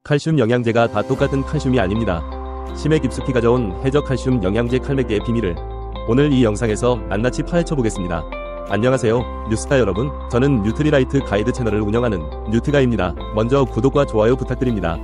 칼슘 영양제가 다 똑같은 칼슘이 아닙니다. 심해 깊숙이 가져온 해저 칼슘 영양제 칼맥기의 비밀을 오늘 이 영상에서 낱낱이 파헤쳐 보겠습니다. 안녕하세요 뉴스타 여러분, 저는 뉴트리라이트 가이드 채널을 운영하는 뉴트가입니다. 먼저 구독과 좋아요 부탁드립니다.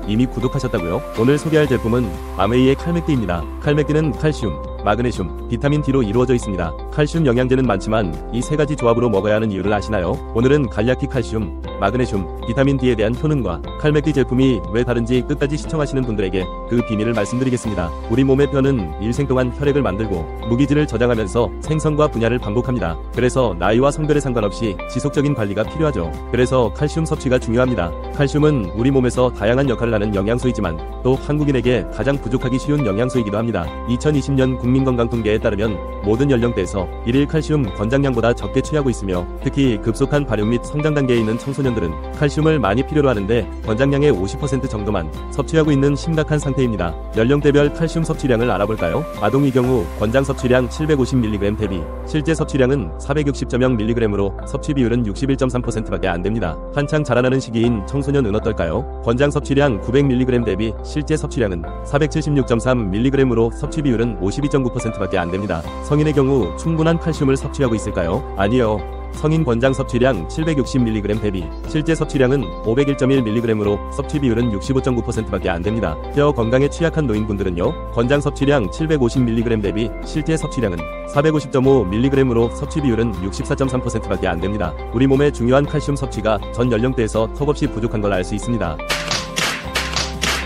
이미 구독하셨다고요? 오늘 소개할 제품은 아메이의 칼맥기입니다. 칼맥기는 칼슘, 마그네슘, 비타민 D로 이루어져 있습니다. 칼슘 영양제는 많지만 이 세 가지 조합으로 먹어야 하는 이유를 아시나요? 오늘은 간략히 칼슘, 마그네슘, 비타민 D에 대한 효능과 칼맥기 제품이 왜 다른지 끝까지 시청하시는 분들에게 그 비밀을 말씀드리겠습니다. 우리 몸의 뼈는 일생 동안 혈액을 만들고 무기질을 저장하면서 생성과 분해를 반복합니다. 그래서 나이와 성별에 상관없이 지속적인 관리가 필요하죠. 그래서 칼슘 섭취가 중요합니다. 칼슘은 우리 몸에서 다양한 역할을 하는 영양소이지만 또 한국인에게 가장 부족하기 쉬운 영양소이기도 합니다. 2020년 국민건강통계에 따르면 모든 연령대에서 일일 칼슘 권장량보다 적게 취하고 있으며 특히 급속한 발육 및 성장 단계에 있는 청소년들은 칼슘을 많이 필요로 하는데 권장량의 50% 정도만 섭취하고 있는 심각한 상태입니다. 연령대별 칼슘 섭취량을 알아볼까요? 아동의 경우 권장 섭취량 750mg 대비 실제 섭취량은 460.0mg으로 섭취 비율은 61.3%밖에 안됩니다. 한창 자라나는 시기인 청소년은 어떨까요? 권장 섭취량 900mg 대비 실제 섭취량은 476.3mg으로 섭취 비율은 52.9%밖에 안됩니다. 성인의 경우 충분한 칼슘을 섭취하고 있을까요? 아니요. 성인 권장 섭취량 760mg 대비 실제 섭취량은 501.1mg으로 섭취 비율은 65.9%밖에 안됩니다. 뼈 건강에 취약한 노인분들은요, 권장 섭취량 750mg 대비 실제 섭취량은 450.5mg으로 섭취 비율은 64.3%밖에 안됩니다. 우리 몸의 중요한 칼슘 섭취가 전 연령대에서 턱없이 부족한 걸 알 수 있습니다.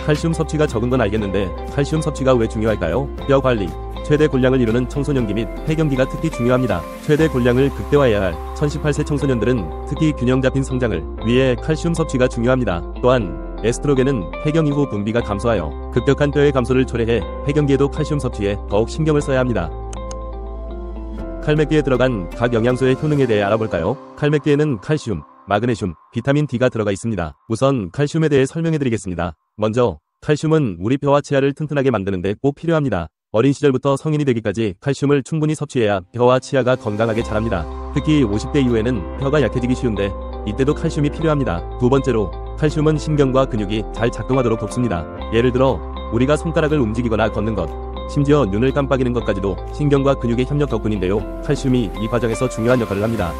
칼슘 섭취가 적은 건 알겠는데 칼슘 섭취가 왜 중요할까요? 뼈 관리, 최대 골량을 이루는 청소년기 및 폐경기가 특히 중요합니다. 최대 골량을 극대화해야 할 1018세 청소년들은 특히 균형 잡힌 성장을 위해 칼슘 섭취가 중요합니다. 또한 에스트로겐은 폐경 이후 분비가 감소하여 급격한 뼈의 감소를 초래해 폐경기에도 칼슘 섭취에 더욱 신경을 써야 합니다. 칼맥기에 들어간 각 영양소의 효능에 대해 알아볼까요? 칼맥기에는 칼슘, 마그네슘, 비타민 D가 들어가 있습니다. 우선 칼슘에 대해 설명해드리겠습니다. 먼저 칼슘은 우리 뼈와 치아를 튼튼하게 만드는 데 꼭 필요합니다. 어린 시절부터 성인이 되기까지 칼슘을 충분히 섭취해야 뼈와 치아가 건강하게 자랍니다. 특히 50대 이후에는 뼈가 약해지기 쉬운데 이때도 칼슘이 필요합니다. 두 번째로 칼슘은 신경과 근육이 잘 작동하도록 돕습니다. 예를 들어 우리가 손가락을 움직이거나 걷는 것, 심지어 눈을 깜빡이는 것까지도 신경과 근육의 협력 덕분인데요. 칼슘이 이 과정에서 중요한 역할을 합니다.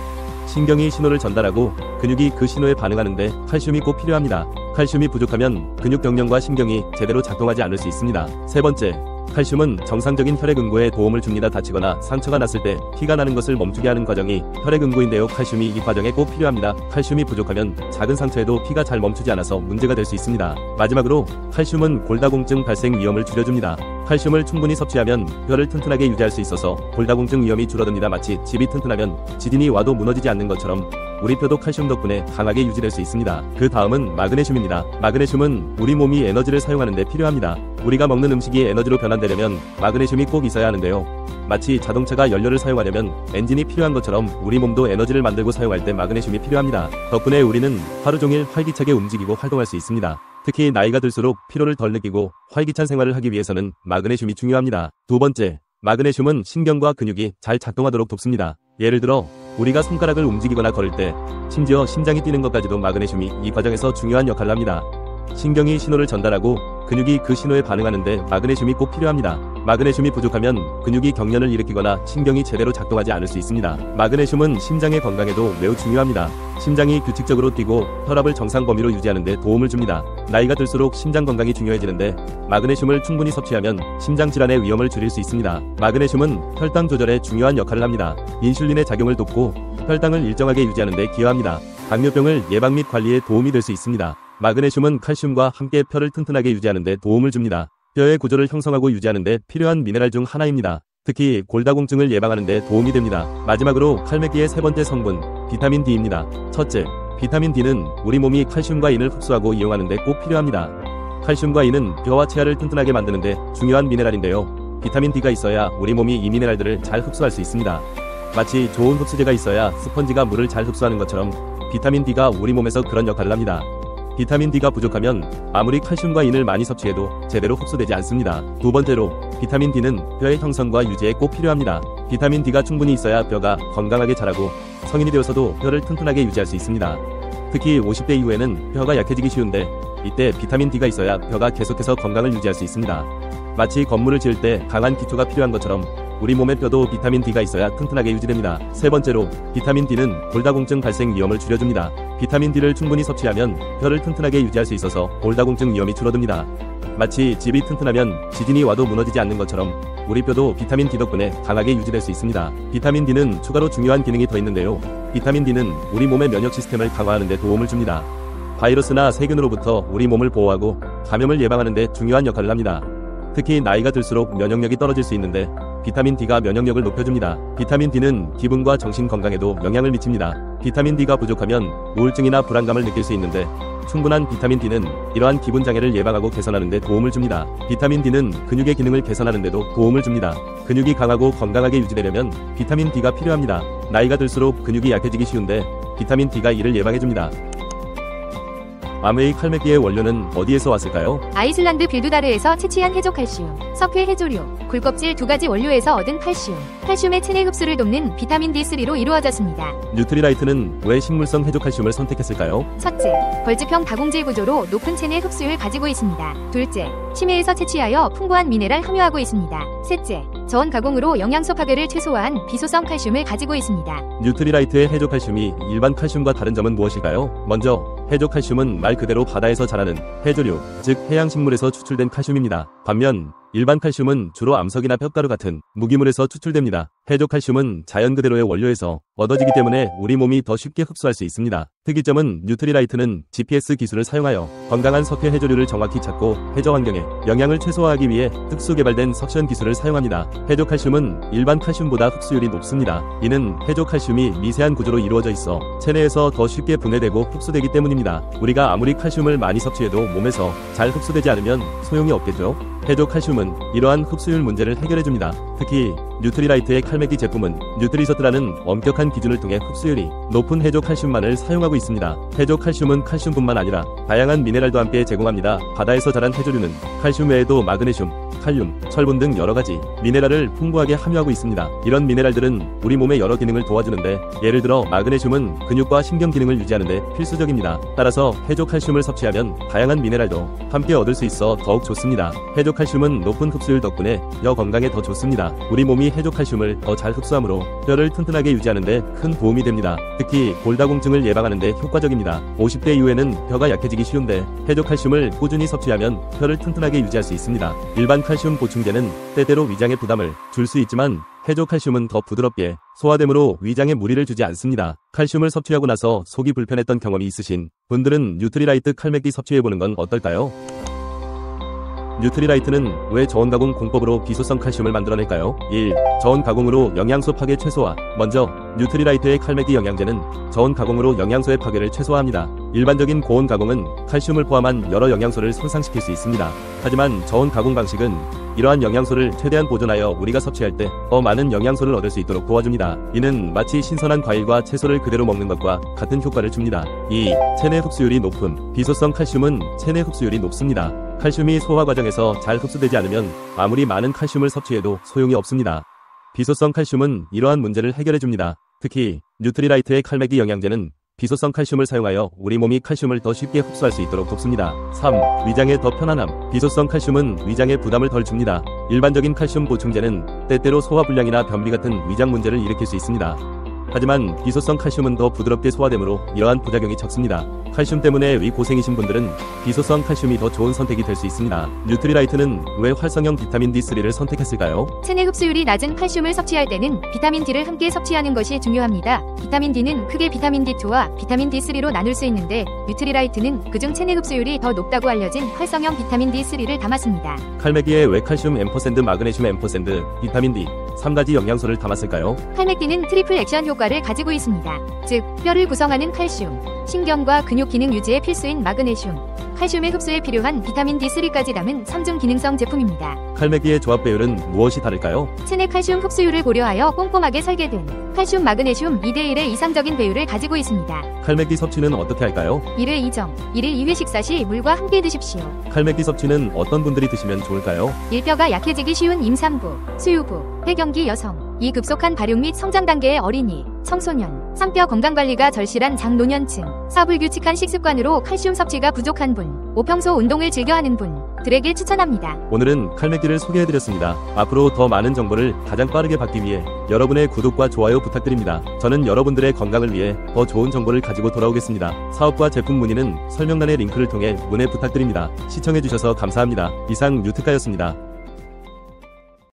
신경이 신호를 전달하고 근육이 그 신호에 반응하는데 칼슘이 꼭 필요합니다. 칼슘이 부족하면 근육 경련과 신경이 제대로 작동하지 않을 수 있습니다. 세 번째, 칼슘은 정상적인 혈액 응고에 도움을 줍니다. 다치거나 상처가 났을 때 피가 나는 것을 멈추게 하는 과정이 혈액 응고인데요. 칼슘이 이 과정에 꼭 필요합니다. 칼슘이 부족하면 작은 상처에도 피가 잘 멈추지 않아서 문제가 될 수 있습니다. 마지막으로 칼슘은 골다공증 발생 위험을 줄여줍니다. 칼슘을 충분히 섭취하면 뼈를 튼튼하게 유지할 수 있어서 골다공증 위험이 줄어듭니다. 마치 집이 튼튼하면 지진이 와도 무너지지 않는 것처럼 우리 뼈도 칼슘 덕분에 강하게 유지될 수 있습니다. 그 다음은 마그네슘입니다. 마그네슘은 우리 몸이 에너지를 사용하는 데 필요합니다. 우리가 먹는 음식이 에너지로 변환되려면 마그네슘이 꼭 있어야 하는데요. 마치 자동차가 연료를 사용하려면 엔진이 필요한 것처럼 우리 몸도 에너지를 만들고 사용할 때 마그네슘이 필요합니다. 덕분에 우리는 하루 종일 활기차게 움직이고 활동할 수 있습니다. 특히 나이가 들수록 피로를 덜 느끼고 활기찬 생활을 하기 위해서는 마그네슘이 중요합니다. 두 번째, 마그네슘은 신경과 근육이 잘 작동하도록 돕습니다. 예를 들어 우리가 손가락을 움직이거나 걸을 때 심지어 심장이 뛰는 것까지도 마그네슘이 이 과정에서 중요한 역할을 합니다. 신경이 신호를 전달하고 근육이 그 신호에 반응하는데 마그네슘이 꼭 필요합니다. 마그네슘이 부족하면 근육이 경련을 일으키거나 신경이 제대로 작동하지 않을 수 있습니다. 마그네슘은 심장의 건강에도 매우 중요합니다. 심장이 규칙적으로 뛰고 혈압을 정상 범위로 유지하는 데 도움을 줍니다. 나이가 들수록 심장 건강이 중요해지는데 마그네슘을 충분히 섭취하면 심장 질환의 위험을 줄일 수 있습니다. 마그네슘은 혈당 조절에 중요한 역할을 합니다. 인슐린의 작용을 돕고 혈당을 일정하게 유지하는 데 기여합니다. 당뇨병을 예방 및 관리에 도움이 될 수 있습니다. 마그네슘은 칼슘과 함께 뼈를 튼튼하게 유지하는 데 도움을 줍니다. 뼈의 구조를 형성하고 유지하는 데 필요한 미네랄 중 하나입니다. 특히 골다공증을 예방하는 데 도움이 됩니다. 마지막으로 칼맥기의 세 번째 성분, 비타민 D입니다. 첫째, 비타민 D는 우리 몸이 칼슘과 인을 흡수하고 이용하는 데 꼭 필요합니다. 칼슘과 인은 뼈와 치아를 튼튼하게 만드는 데 중요한 미네랄인데요. 비타민 D가 있어야 우리 몸이 이 미네랄들을 잘 흡수할 수 있습니다. 마치 좋은 흡수제가 있어야 스펀지가 물을 잘 흡수하는 것처럼 비타민 D가 우리 몸에서 그런 역할을 합니다. 비타민 D가 부족하면 아무리 칼슘과 인을 많이 섭취해도 제대로 흡수되지 않습니다. 두 번째로, 비타민 D는 뼈의 형성과 유지에 꼭 필요합니다. 비타민 D가 충분히 있어야 뼈가 건강하게 자라고 성인이 되어서도 뼈를 튼튼하게 유지할 수 있습니다. 특히 50대 이후에는 뼈가 약해지기 쉬운데 이때 비타민 D가 있어야 뼈가 계속해서 건강을 유지할 수 있습니다. 마치 건물을 지을 때 강한 기초가 필요한 것처럼 우리 몸의 뼈도 비타민 D가 있어야 튼튼하게 유지됩니다. 세 번째로 비타민 D는 골다공증 발생 위험을 줄여줍니다. 비타민 D를 충분히 섭취하면 뼈를 튼튼하게 유지할 수 있어서 골다공증 위험이 줄어듭니다. 마치 집이 튼튼하면 지진이 와도 무너지지 않는 것처럼 우리 뼈도 비타민 D 덕분에 강하게 유지될 수 있습니다. 비타민 D는 추가로 중요한 기능이 더 있는데요. 비타민 D는 우리 몸의 면역 시스템을 강화하는 데 도움을 줍니다. 바이러스나 세균으로부터 우리 몸을 보호하고 감염을 예방하는 데 중요한 역할을 합니다. 특히 나이가 들수록 면역력이 떨어질 수 있는데 비타민 D가 면역력을 높여줍니다. 비타민 D는 기분과 정신 건강에도 영향을 미칩니다. 비타민 D가 부족하면 우울증이나 불안감을 느낄 수 있는데 충분한 비타민 D는 이러한 기분 장애를 예방하고 개선하는 데 도움을 줍니다. 비타민 D는 근육의 기능을 개선하는 데도 도움을 줍니다. 근육이 강하고 건강하게 유지되려면 비타민 D가 필요합니다. 나이가 들수록 근육이 약해지기 쉬운데 비타민 D가 이를 예방해줍니다. 아메이 칼메기의 원료는 어디에서 왔을까요? 아이슬란드 빌두다르에서 채취한 해조칼슘, 석회 해조류, 굴껍질 두 가지 원료에서 얻은 칼슘, 칼슘의 체내 흡수를 돕는 비타민 D3로 이루어졌습니다. 뉴트리라이트는 왜 식물성 해조칼슘을 선택했을까요? 첫째, 벌집형 다공질 구조로 높은 체내 흡수율 가지고 있습니다. 둘째, 심해에서 채취하여 풍부한 미네랄 함유하고 있습니다. 셋째, 저온 가공으로 영양소 파괴를 최소화한 비소성 칼슘을 가지고 있습니다. 뉴트리라이트의 해조칼슘이 일반 칼슘과 다른 점은 무엇일까요? 먼저 해조칼슘은 말 그대로 바다에서 자라는 해조류, 즉 해양식물에서 추출된 칼슘입니다. 반면 일반 칼슘은 주로 암석이나 볏가루 같은 무기물에서 추출됩니다. 해조칼슘은 자연 그대로의 원료에서 얻어지기 때문에 우리 몸이 더 쉽게 흡수할 수 있습니다. 특이점은 뉴트리라이트는 GPS 기술을 사용하여 건강한 석회 해조류를 정확히 찾고 해저 환경에 영향을 최소화하기 위해 특수 개발된 석션 기술을 사용합니다. 해조칼슘은 일반 칼슘보다 흡수율이 높습니다. 이는 해조칼슘이 미세한 구조로 이루어져 있어 체내에서 더 쉽게 분해되고 흡수되기 때문입니다. 우리가 아무리 칼슘을 많이 섭취해도 몸에서 잘 흡수되지 않으면 소용이 없겠죠? 해조칼슘은 이러한 흡수율 문제를 해결해줍니다. 특히 뉴트리라이트의 칼메기 제품은 뉴트리서트라는 엄격한 기준을 통해 흡수율이 높은 해조칼슘만을 사용하고 있습니다. 해조칼슘은 칼슘뿐만 아니라 다양한 미네랄도 함께 제공합니다. 바다에서 자란 해조류는 칼슘 외에도 마그네슘, 칼륨, 철분 등 여러가지 미네랄을 풍부하게 함유하고 있습니다. 이런 미네랄들은 우리 몸의 여러 기능을 도와주는데 예를 들어 마그네슘은 근육과 신경 기능을 유지하는 데 필수적입니다. 따라서 해조칼슘을 섭취하면 다양한 미네랄도 함께 얻을 수 있어 더욱 좋습니다. 해조칼슘은 높은 흡수율 덕분에 뼈 건강에 더 좋습니다. 우리 몸이 해조칼슘을 더 잘 흡수하므로 뼈를 튼튼하게 유지하는 데 큰 도움이 됩니다. 특히 골다공증을 예방하는 데 효과적입니다. 50대 이후에는 뼈가 약해지기 쉬운데 해조칼슘을 꾸준히 섭취하면 뼈를 튼튼하게 유지할 수 있습니다. 일반 칼슘 보충제는 때때로 위장에 부담을 줄 수 있지만 해조칼슘은 더 부드럽게 소화되므로 위장에 무리를 주지 않습니다. 칼슘을 섭취하고 나서 속이 불편했던 경험이 있으신 분들은 뉴트리라이트 칼메기 섭취해보는 건 어떨까요? 뉴트리라이트는 왜 저온 가공 공법으로 비소성 칼슘을 만들어낼까요? 1. 저온 가공으로 영양소 파괴 최소화. 먼저 뉴트리라이트의 칼메기 영양제는 저온 가공으로 영양소의 파괴를 최소화합니다. 일반적인 고온 가공은 칼슘을 포함한 여러 영양소를 손상시킬 수 있습니다. 하지만 저온 가공 방식은 이러한 영양소를 최대한 보존하여 우리가 섭취할 때 더 많은 영양소를 얻을 수 있도록 도와줍니다. 이는 마치 신선한 과일과 채소를 그대로 먹는 것과 같은 효과를 줍니다. 2. 체내 흡수율이 높음. 비소성 칼슘은 체내 흡수율이 높습니다. 칼슘이 소화 과정에서 잘 흡수되지 않으면 아무리 많은 칼슘을 섭취해도 소용이 없습니다. 비소성 칼슘은 이러한 문제를 해결해줍니다. 특히 뉴트리라이트의 칼메기 영양제는 비소성 칼슘을 사용하여 우리 몸이 칼슘을 더 쉽게 흡수할 수 있도록 돕습니다. 3. 위장에 더 편안함. 비소성 칼슘은 위장에 부담을 덜 줍니다. 일반적인 칼슘 보충제는 때때로 소화불량이나 변비 같은 위장 문제를 일으킬 수 있습니다. 하지만 비소성 칼슘은 더 부드럽게 소화되므로 이러한 부작용이 적습니다. 칼슘 때문에 위 고생이신 분들은 비소성 칼슘이 더 좋은 선택이 될 수 있습니다. 뉴트리라이트는 왜 활성형 비타민 D3를 선택했을까요? 체내 흡수율이 낮은 칼슘을 섭취할 때는 비타민 D를 함께 섭취하는 것이 중요합니다. 비타민 D는 크게 비타민 D2와 비타민 D3로 나눌 수 있는데 뉴트리라이트는 그중 체내 흡수율이 더 높다고 알려진 활성형 비타민 D3를 담았습니다. 칼메기에 왜 칼슘 M%, 마그네슘 M%, 비타민 D 3가지 영양소를 담았을까요? 칼메기는 트리플 액션 효과를 가지고 있습니다. 즉, 뼈를 구성하는 칼슘, 신경과 근육 기능 유지에 필수인 마그네슘, 칼슘의 흡수에 필요한 비타민 D3까지 담은 3중 기능성 제품입니다. 칼메기의 조합 배율은 무엇이 다를까요? 체내 칼슘 흡수율을 고려하여 꼼꼼하게 설계된 칼슘 마그네슘 2대1의 이상적인 배율을 가지고 있습니다. 칼메기 섭취는 어떻게 할까요? 1회 2점, 1일 2회 식사 시 물과 함께 드십시오. 칼메기 섭취는 어떤 분들이 드시면 좋을까요? 일뼈가 약해지기 쉬운 임산부, 수유부, 폐경기 여성, 이 급속한 발육 및 성장 단계의 어린이, 청소년, 상뼈 건강관리가 절실한 장노년층, 사불규칙한 식습관으로 칼슘 섭취가 부족한 분, 평소 운동을 즐겨하는 분들에게 추천합니다. 오늘은 칼맥기를 소개해드렸습니다. 앞으로 더 많은 정보를 가장 빠르게 받기 위해 여러분의 구독과 좋아요 부탁드립니다. 저는 여러분들의 건강을 위해 더 좋은 정보를 가지고 돌아오겠습니다. 사업과 제품 문의는 설명란의 링크를 통해 문의 부탁드립니다. 시청해주셔서 감사합니다. 이상 유특가였습니다.